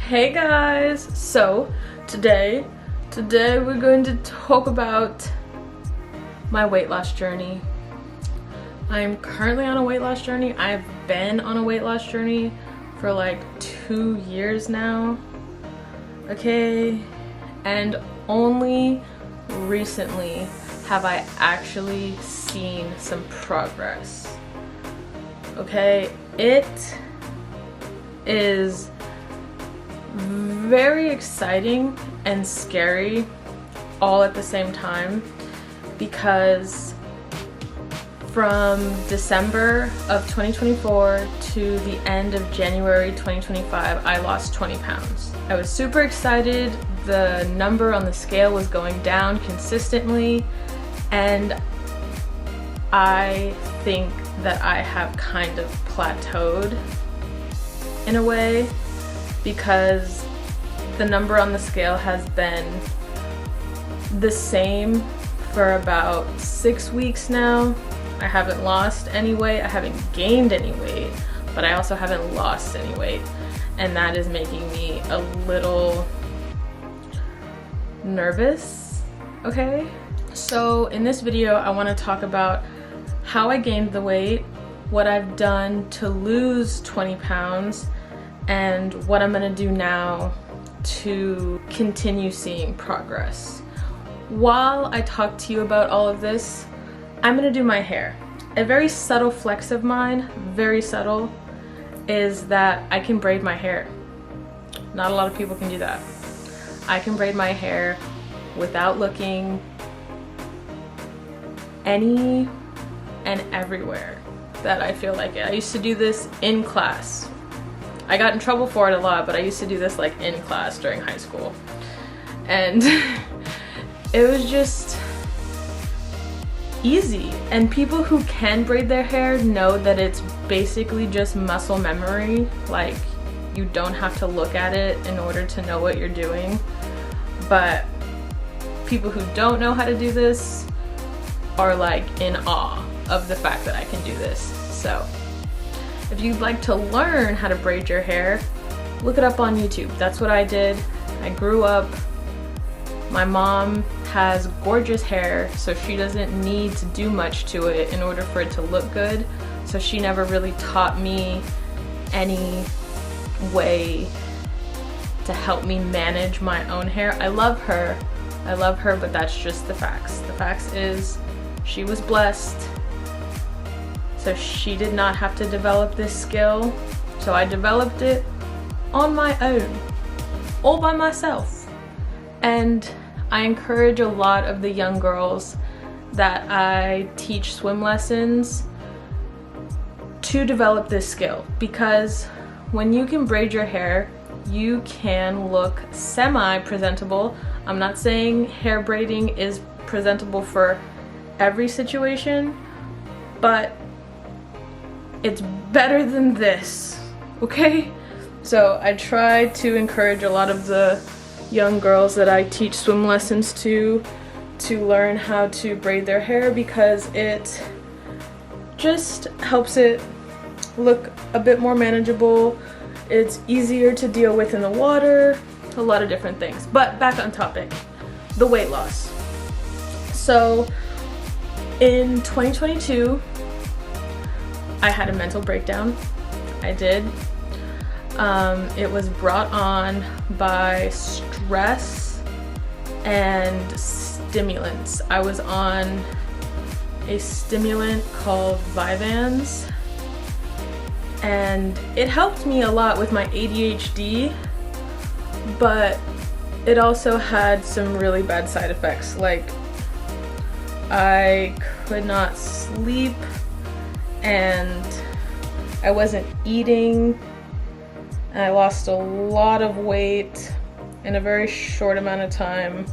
Hey guys, so today we're going to talk about my weight loss journey. I'm currently on a weight loss journey. I've been on a weight loss journey for like 2 years now, okay? And only recently have I actually seen some progress, okay? It is very exciting and scary all at the same time, because from December of 2024 to the end of January 2025, I lost 20 pounds. I was super excited. The number on the scale was going down consistently, and I think that I have kind of plateaued in a way, because the number on the scale has been the same for about 6 weeks now. I haven't lost any weight, I haven't gained any weight, but I also haven't lost any weight, and that is making me a little nervous, okay? So in this video, I want to talk about how I gained the weight, what I've done to lose 20 pounds, and what I'm gonna do now to continue seeing progress. While I talk to you about all of this, I'm gonna do my hair. A very subtle flex of mine, very subtle, is that I can braid my hair. Not a lot of people can do that. I can braid my hair without looking any and everywhere that I feel like it. I used to do this in class. I got in trouble for it a lot, but I used to do this like in class during high school. And it was just easy. And people who can braid their hair know that it's basically just muscle memory. Like, you don't have to look at it in order to know what you're doing. But people who don't know how to do this are like in awe of the fact that I can do this. So if you'd like to learn how to braid your hair, look it up on YouTube. That's what I did. I grew up, my mom has gorgeous hair, so she doesn't need to do much to it in order for it to look good. So she never really taught me any way to help me manage my own hair. I love her, but that's just the facts. The facts is she was blessed, so she did not have to develop this skill. So I developed it on my own, all by myself. And I encourage a lot of the young girls that I teach swim lessons to develop this skill, because when you can braid your hair, you can look semi-presentable. I'm not saying hair braiding is presentable for every situation, but it's better than this, okay? So I try to encourage a lot of the young girls that I teach swim lessons to learn how to braid their hair, because it just helps it look a bit more manageable. It's easier to deal with in the water, a lot of different things. But back on topic, the weight loss. So in 2022, I had a mental breakdown. I did. It was brought on by stress and stimulants. I was on a stimulant called Vyvanse, and it helped me a lot with my ADHD, but it also had some really bad side effects. Like, I could not sleep, and I wasn't eating, and I lost a lot of weight in a very short amount of time.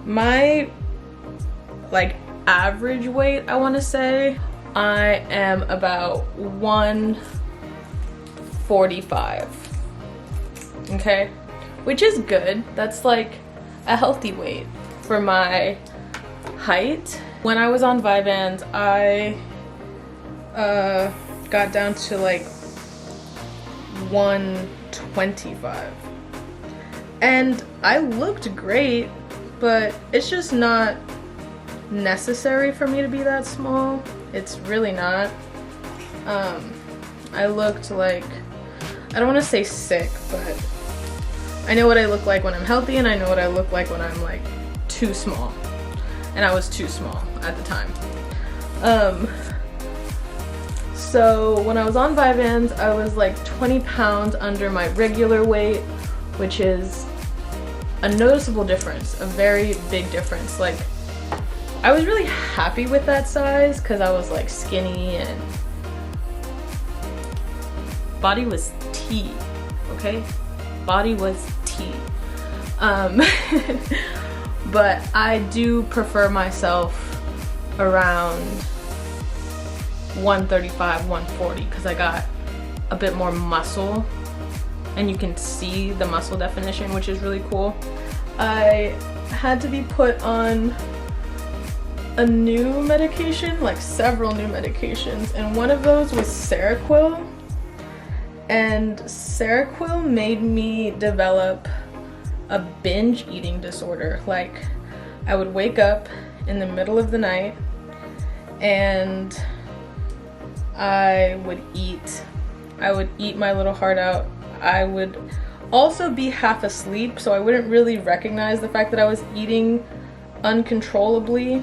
My average weight, I want to say, I am about 145, okay, which is good. That's like a healthy weight for my height. When I was on Vyvanse, I got down to like 125. And I looked great, but it's just not necessary for me to be that small. It's really not. I looked like, I don't want to say sick, but I know what I look like when I'm healthy, and I know what I look like when I'm like too small. And I was too small at the time. So when I was on Vyvanse, I was like 20 pounds under my regular weight, which is a noticeable difference, a very big difference. Like, I was really happy with that size because I was like skinny and body was tea, okay? Body was tea. But I do prefer myself around 135, 140 because I got a bit more muscle and you can see the muscle definition, which is really cool. I had to be put on a new medication, like several new medications, and one of those was Seroquel. And Seroquel made me develop a binge eating disorder. Like, I would wake up in the middle of the night and I would eat my little heart out. I would also be half asleep, so I wouldn't really recognize the fact that I was eating uncontrollably.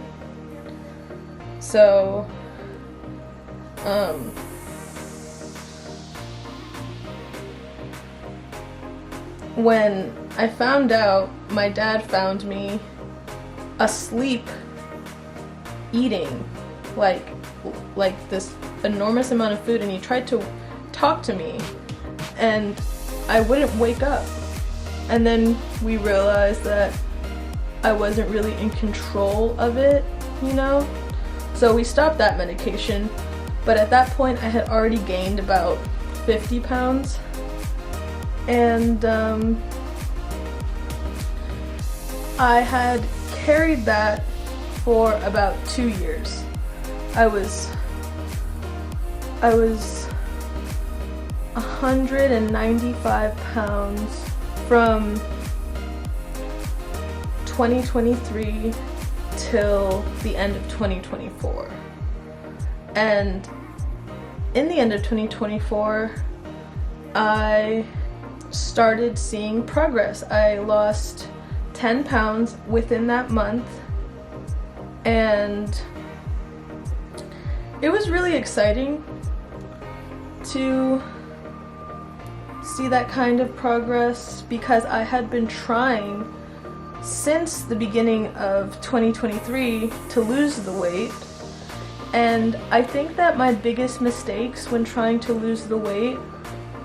So, when I found out, my dad found me asleep eating like this enormous amount of food, and he tried to talk to me and I wouldn't wake up. And then we realized that I wasn't really in control of it, you know? So we stopped that medication, but at that point I had already gained about 50 pounds. And I had carried that for about 2 years. I was 195 pounds from 2023 till the end of 2024. And in the end of 2024, I started seeing progress. I lost 10 pounds within that month, and it was really exciting to see that kind of progress because I had been trying since the beginning of 2023 to lose the weight. And I think that my biggest mistakes when trying to lose the weight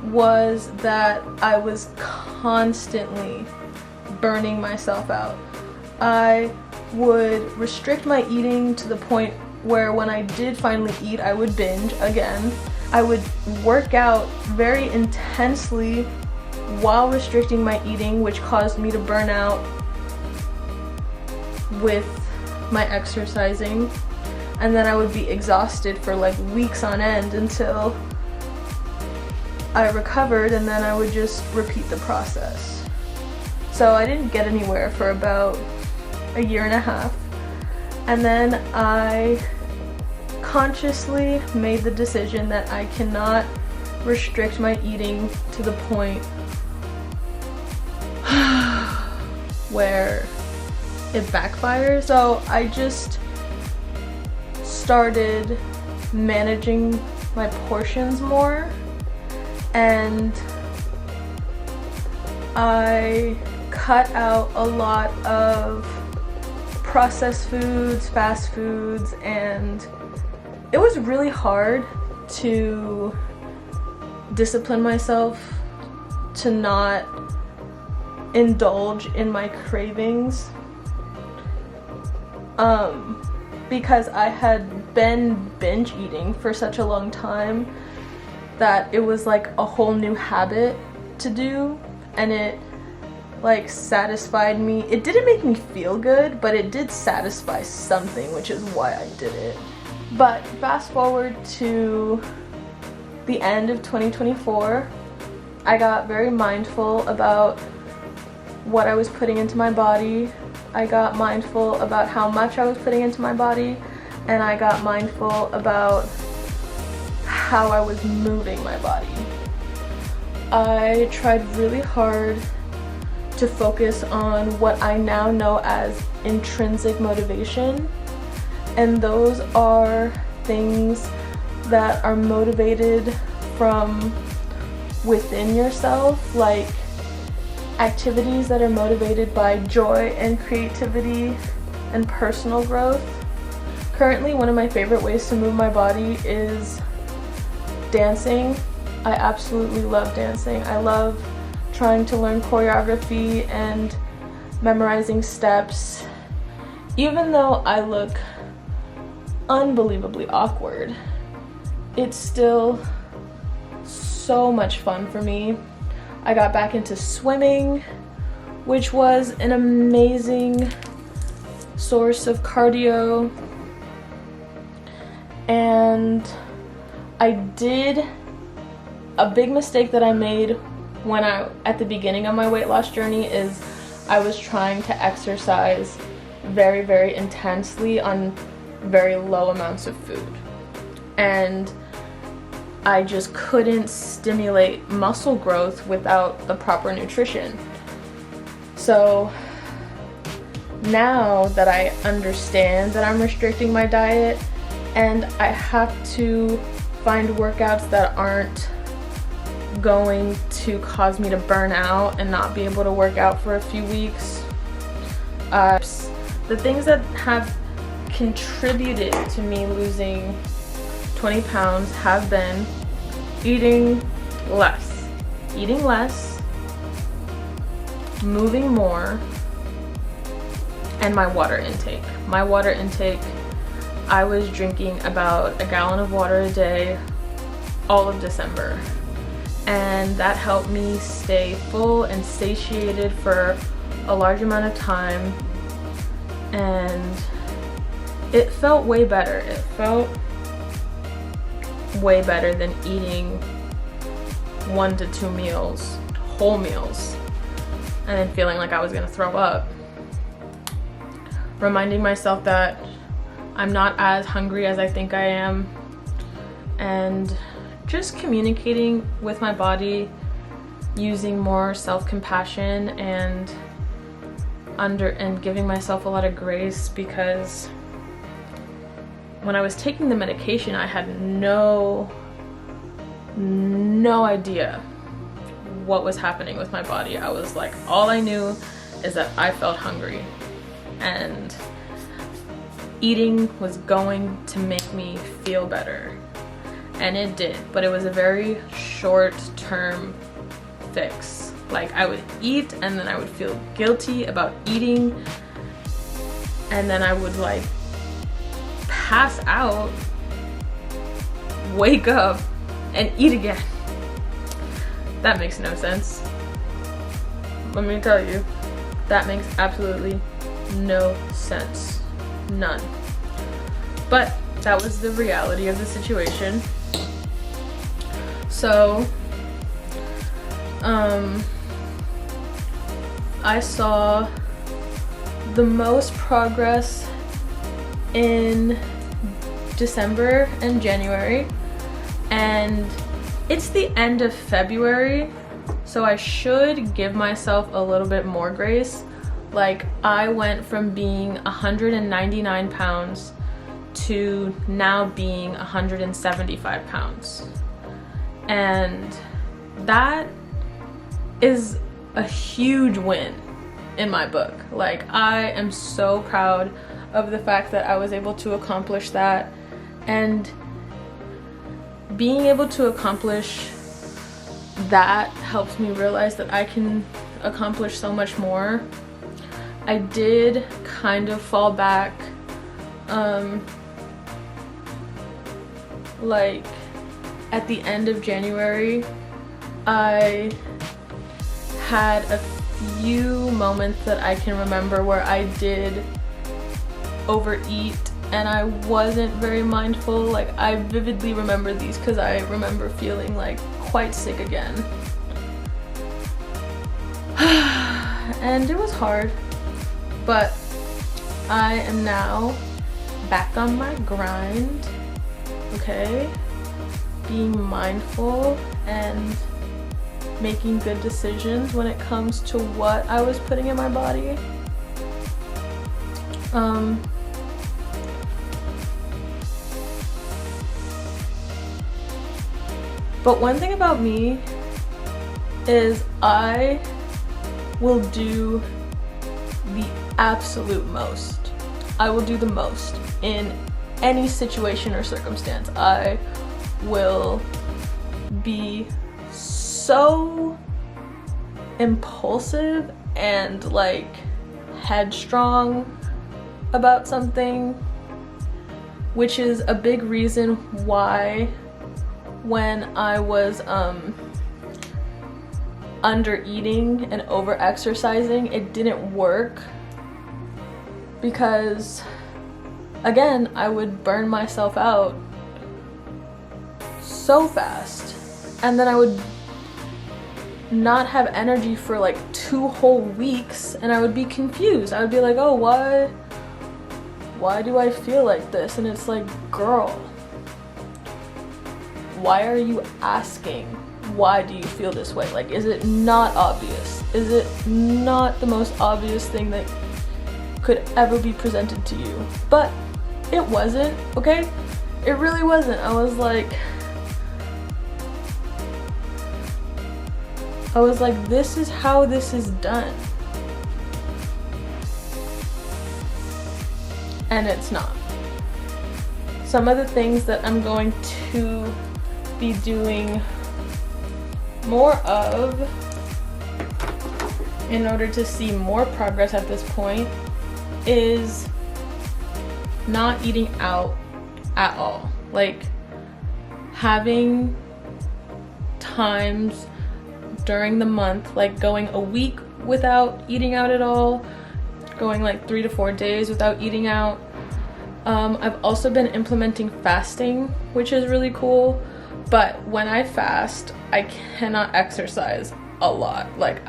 was that I was constantly burning myself out. I would restrict my eating to the point where when I did finally eat, I would binge again. I would work out very intensely while restricting my eating, which caused me to burn out with my exercising. And then I would be exhausted for like weeks on end until I recovered, and then I would just repeat the process. So I didn't get anywhere for about a year and a half. And then I consciously made the decision that I cannot restrict my eating to the point where it backfires. So I just started managing my portions more, and I cut out a lot of processed foods, fast foods, and it was really hard to discipline myself to not indulge in my cravings, because I had been binge eating for such a long time that it was like a whole new habit to do, and it like satisfied me. It didn't make me feel good, but it did satisfy something, which is why I did it. But fast forward to the end of 2024, I got very mindful about what I was putting into my body. I got mindful about how much I was putting into my body, and I got mindful about how I was moving my body. I tried really hard to focus on what I now know as intrinsic motivation, and those are things that are motivated from within yourself, like activities that are motivated by joy and creativity and personal growth. Currently, one of my favorite ways to move my body is dancing. I absolutely love dancing. I love trying to learn choreography and memorizing steps. Even though I look unbelievably awkward, it's still so much fun for me. I got back into swimming, which was an amazing source of cardio. And I did a big mistake that I made at the beginning of my weight loss journey is I was trying to exercise very, very intensely on very low amounts of food. And I just couldn't stimulate muscle growth without the proper nutrition. So now that I understand that I'm restricting my diet and I have to find workouts that aren't going to cause me to burn out and not be able to work out for a few weeks, the things that have contributed to me losing 20 pounds have been eating less, moving more, and my water intake. My water intake, I was drinking about a gallon of water a day all of December, and that helped me stay full and satiated for a large amount of time, and it felt way better. It felt way better than eating 1 to 2 meals, whole meals, and then feeling like I was gonna throw up. Reminding myself that I'm not as hungry as I think I am, and just communicating with my body using more self-compassion and giving myself a lot of grace, because when I was taking the medication, I had no idea what was happening with my body. I was like, all I knew is that I felt hungry, and eating was going to make me feel better, and it did, but it was a very short-term fix. Like, I would eat and then I would feel guilty about eating, and then I would like pass out, wake up, and eat again. That makes no sense. Let me tell you, that makes absolutely no sense. None. But that was the reality of the situation. So, I saw the most progress in December and January, and it's the end of February, so I should give myself a little bit more grace. Like, I went from being 199 pounds to now being 175 pounds, and that is a huge win in my book. Like, I am so proud of the fact that I was able to accomplish that, and being able to accomplish that helps me realize that I can accomplish so much more. I did kind of fall back, like at the end of January. I had a few moments that I can remember where I did overeat and I wasn't very mindful. Like, I vividly remember these because I remember feeling like quite sick again. and it was hard, but I am now back on my grind, okay? Being mindful and making good decisions when it comes to what I was putting in my body. But one thing about me is I will do the absolute most. I will do the most in any situation or circumstance. I will be so impulsive and like headstrong about something, which is a big reason why when I was under eating and over exercising, it didn't work, because again, I would burn myself out so fast, and then I would not have energy for like 2 whole weeks, and I would be confused. I would be like, oh, why do I feel like this? And it's like, girl, why are you asking? Why do you feel this way? Like, is it not obvious? Is it not the most obvious thing that could ever be presented to you? But it wasn't, okay? It really wasn't. I was like, this is how this is done. And it's not. Some of the things that I'm going to be doing more of in order to see more progress at this point is not eating out at all. Like, having times during the month, like going a week without eating out at all, going like 3 to 4 days without eating out. I've also been implementing fasting, which is really cool. But when I fast, I cannot exercise a lot. Like,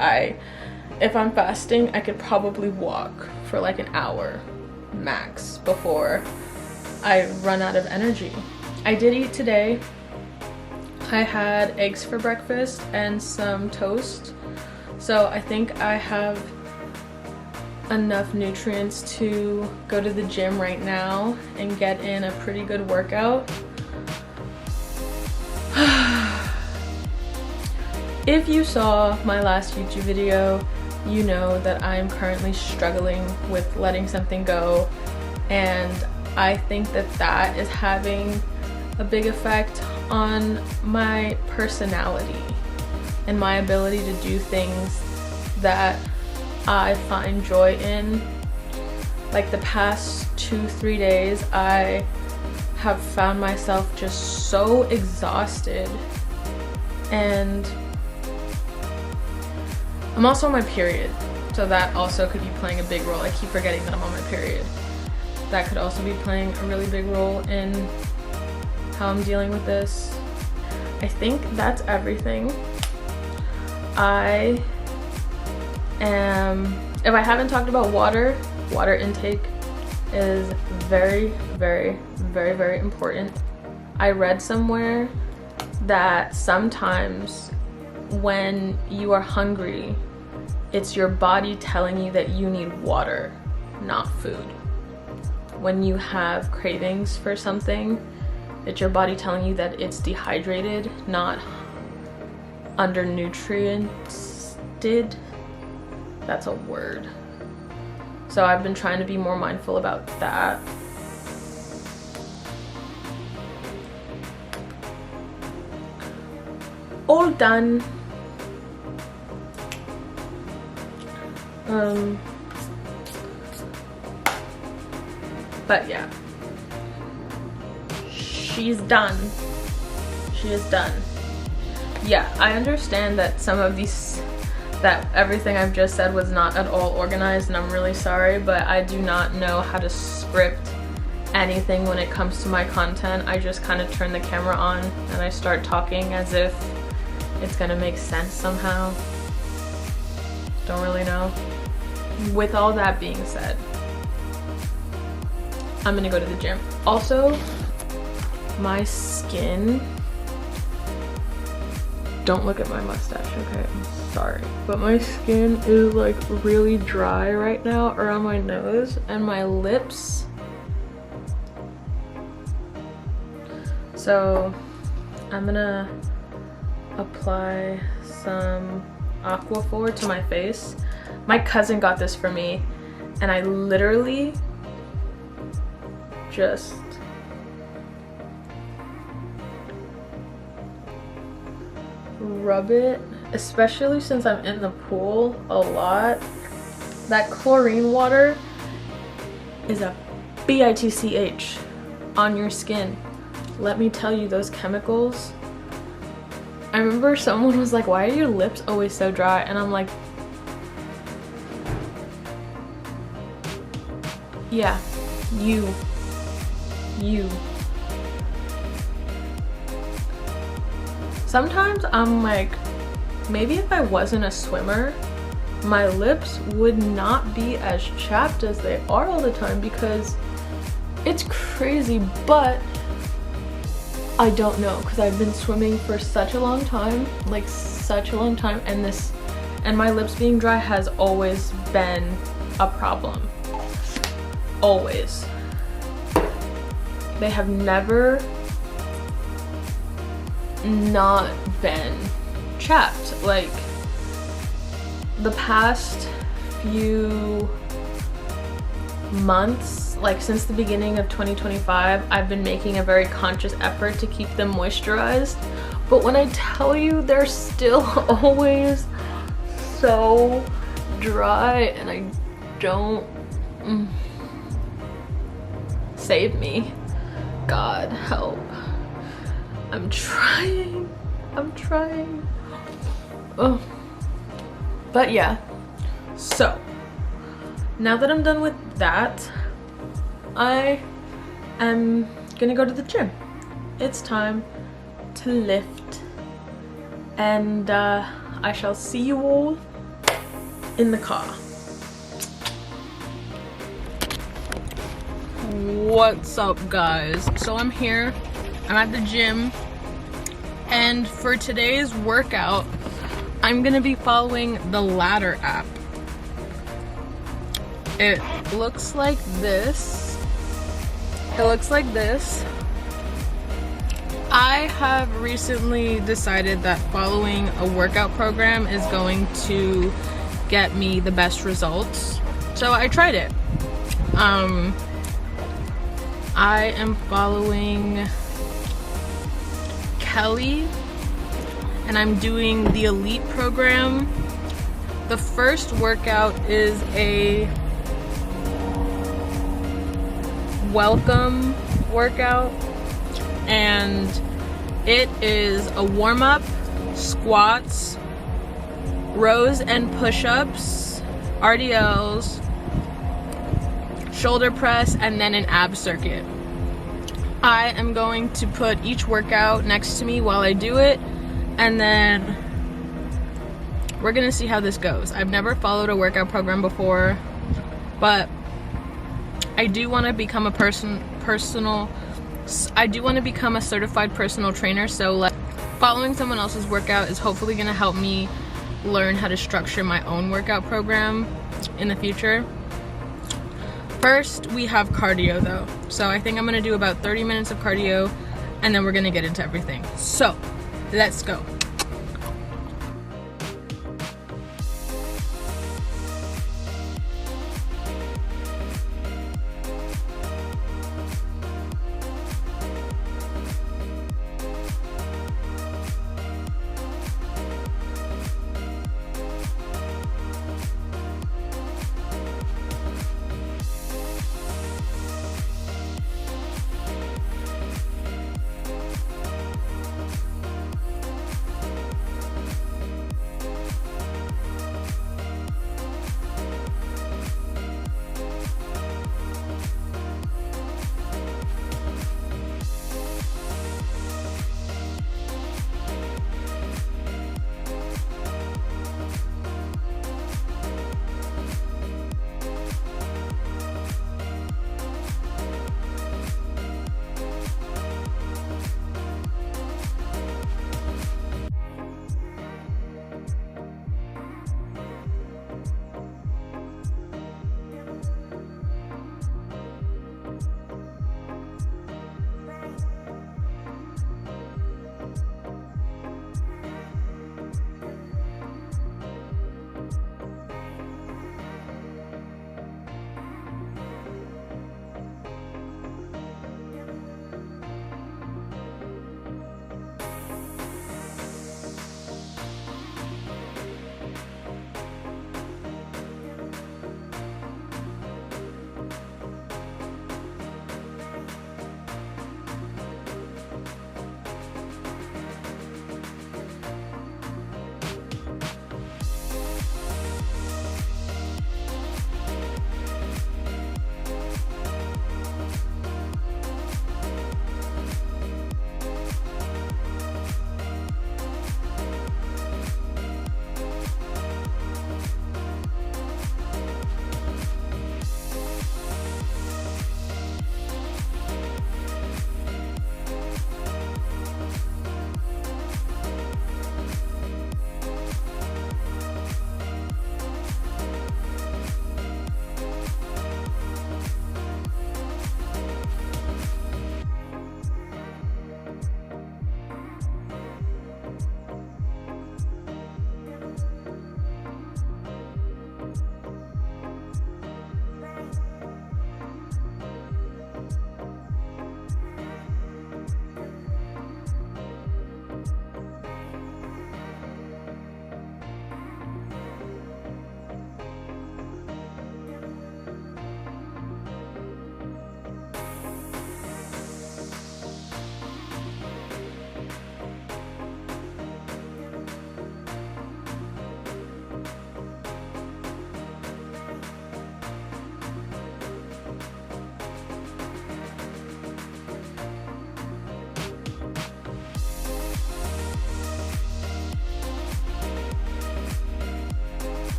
if I'm fasting, I could probably walk for like an hour max before I run out of energy. I did eat today. I had eggs for breakfast and some toast. So I think I have enough nutrients to go to the gym right now and get in a pretty good workout. If you saw my last YouTube video, you know that I'm currently struggling with letting something go, and I think that that is having a big effect on my personality and my ability to do things that I find joy in. Like the past 2-3 days, I have found myself just so exhausted, and I'm also on my period, so that also could be playing a big role. I keep forgetting that I'm on my period. That could also be playing a really big role in how I'm dealing with this. I think that's everything. If I haven't talked about water intake is very, very, very, very important. I read somewhere that sometimes when you are hungry, it's your body telling you that you need water, not food. When you have cravings for something, it's your body telling you that it's dehydrated, not undernutriented. That's a word. So I've been trying to be more mindful about that. All done. But yeah, she's done. She is done. Yeah, I understand that that everything I've just said was not at all organized, and I'm really sorry, but I do not know how to script anything when it comes to my content. I just kind of turn the camera on and I start talking as if it's gonna make sense somehow. Don't really know. with all that being said, I'm gonna go to the gym. Also, my skin, don't look at my mustache, okay? I'm sorry. But my skin is like really dry right now around my nose and my lips. So I'm gonna apply some Aquaphor to my face. My cousin got this for me and I literally just rub it, especially since I'm in the pool a lot. That chlorine water is a bitch on your skin. Let me tell you, those chemicals. I remember someone was like, why are your lips always so dry? And I'm like, yeah, you. Sometimes I'm like, maybe if I wasn't a swimmer, my lips would not be as chapped as they are all the time, because it's crazy, but I don't know, because I've been swimming for such a long time, like such a long time, and my lips being dry has always been a problem. Always. They have never not been chapped. Like the past few months, like since the beginning of 2025, I've been making a very conscious effort to keep them moisturized, but when I tell you, they're still always so dry, and I don't save me, God help. I'm trying. Oh, but yeah, so now that I'm done with that, I am gonna go to the gym. It's time to lift, and I shall see you all in the car. What's up, guys? So I'm here, I'm at the gym, and for today's workout, I'm gonna be following the Ladder app. It looks like this. I have recently decided that following a workout program is going to get me the best results, so I tried it. I am following Kelly, and I'm doing the Elite program. The first workout is a welcome workout, and it is a warm-up, squats, rows and push-ups, RDLs, shoulder press, and then an ab circuit. I am going to put each workout next to me while I do it, and then we're gonna see how this goes. I've never followed a workout program before, but I do want to become a certified personal trainer, so following someone else's workout is hopefully gonna help me learn how to structure my own workout program in the future. First, we have cardio though. So I think I'm gonna do about 30 minutes of cardio, and then we're gonna get into everything. So, let's go.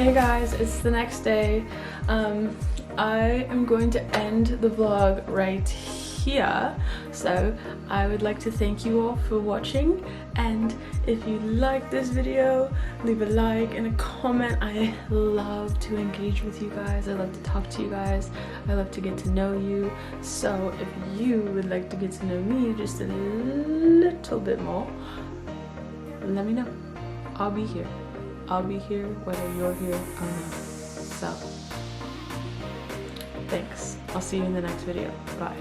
Hey guys, it's the next day. I am going to end the vlog right here. So I would like to thank you all for watching, and if you like this video, leave a like and a comment. I love to engage with you guys. I love to talk to you guys. I love to get to know you. So if you would like to get to know me just a little bit more, let me know. I'll be here. I'll be here whether you're here or not. So thanks. I'll see you in the next video. Bye.